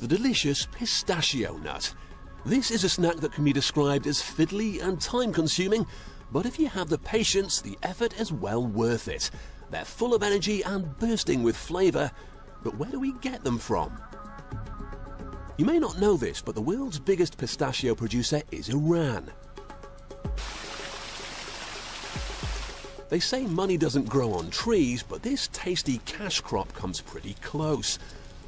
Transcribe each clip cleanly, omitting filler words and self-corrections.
the delicious pistachio nut. This is a snack that can be described as fiddly and time-consuming, but if you have the patience, the effort is well worth it. They're full of energy and bursting with flavour, but where do we get them from? You may not know this, but the world's biggest pistachio producer is Iran. They say money doesn't grow on trees, but this tasty cash crop comes pretty close.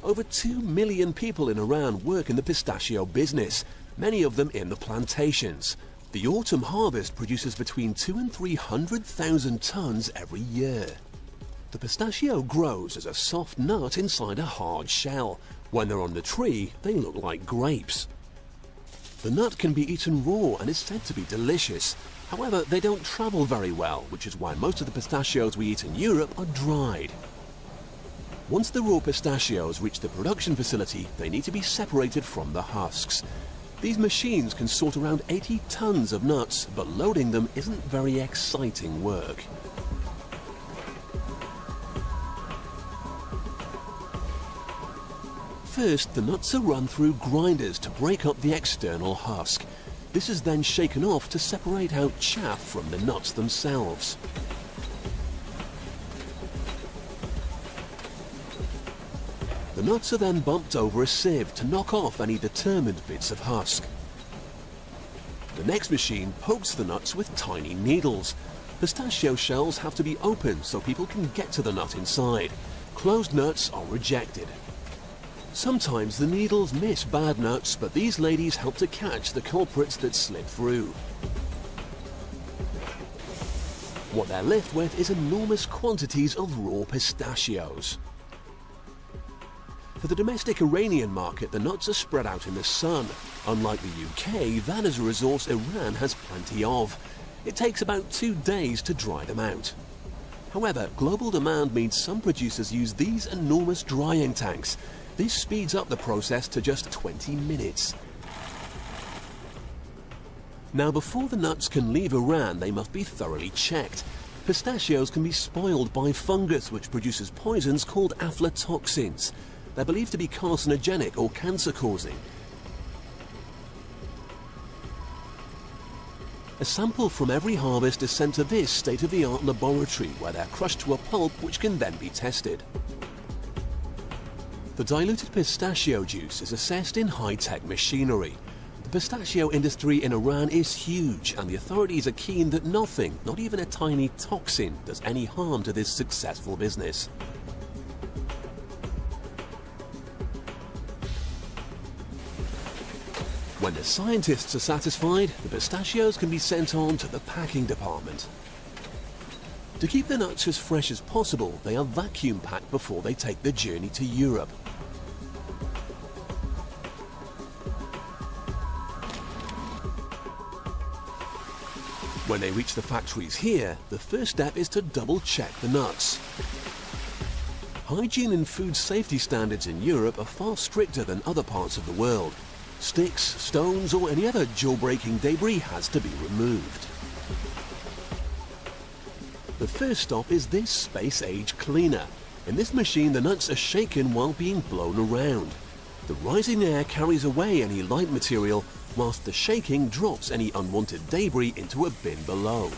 Over 2 million people in Iran work in the pistachio business, many of them in the plantations. The autumn harvest produces between 200,000 and 300,000 tons every year. The pistachio grows as a soft nut inside a hard shell. When they're on the tree, they look like grapes. The nut can be eaten raw and is said to be delicious. However, they don't travel very well, which is why most of the pistachios we eat in Europe are dried. Once the raw pistachios reach the production facility, they need to be separated from the husks. These machines can sort around 80 tons of nuts, but loading them isn't very exciting work. First, the nuts are run through grinders to break up the external husk. This is then shaken off to separate out chaff from the nuts themselves. The nuts are then bumped over a sieve to knock off any determined bits of husk. The next machine pokes the nuts with tiny needles. Pistachio shells have to be opened so people can get to the nut inside. Closed nuts are rejected. Sometimes the needles miss bad nuts, but these ladies help to catch the culprits that slip through. What they're left with is enormous quantities of raw pistachios. For the domestic Iranian market, the nuts are spread out in the sun. Unlike the UK, that is a resource Iran has plenty of. It takes about 2 days to dry them out. However, global demand means some producers use these enormous drying tanks. This speeds up the process to just 20 minutes. Now, before the nuts can leave Iran, they must be thoroughly checked. Pistachios can be spoiled by fungus, which produces poisons called aflatoxins. They're believed to be carcinogenic or cancer-causing. A sample from every harvest is sent to this state-of-the-art laboratory, where they're crushed to a pulp which can then be tested. The diluted pistachio juice is assessed in high-tech machinery. The pistachio industry in Iran is huge, and the authorities are keen that nothing, not even a tiny toxin, does any harm to this successful business. When the scientists are satisfied, the pistachios can be sent on to the packing department. To keep the nuts as fresh as possible, they are vacuum packed before they take the journey to Europe. When they reach the factories here, the first step is to double check the nuts. Hygiene and food safety standards in Europe are far stricter than other parts of the world. Sticks, stones, or any other jaw-breaking debris has to be removed. The first stop is this space-age cleaner. In this machine, the nuts are shaken while being blown around. The rising air carries away any light material, whilst the shaking drops any unwanted debris into a bin below.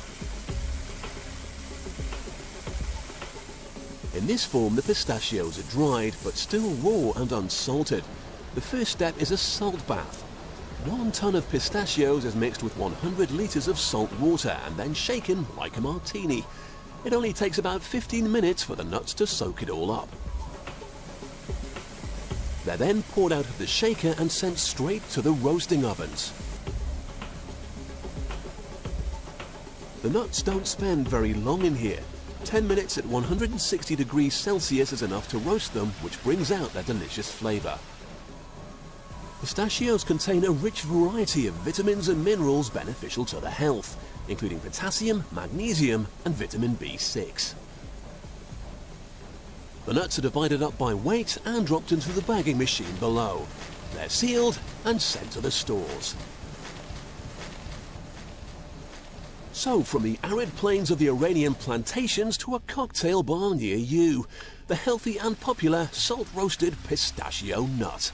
In this form, the pistachios are dried, but still raw and unsalted. The first step is a salt bath. 1 ton of pistachios is mixed with 100 litres of salt water and then shaken like a martini. It only takes about 15 minutes for the nuts to soak it all up. They're then poured out of the shaker and sent straight to the roasting ovens. The nuts don't spend very long in here. 10 minutes at 160 degrees Celsius is enough to roast them, which brings out their delicious flavour. Pistachios contain a rich variety of vitamins and minerals beneficial to the health, including potassium, magnesium, and vitamin B6. The nuts are divided up by weight and dropped into the bagging machine below. They're sealed and sent to the stores. So, from the arid plains of the Iranian plantations to a cocktail bar near you, the healthy and popular salt-roasted pistachio nut.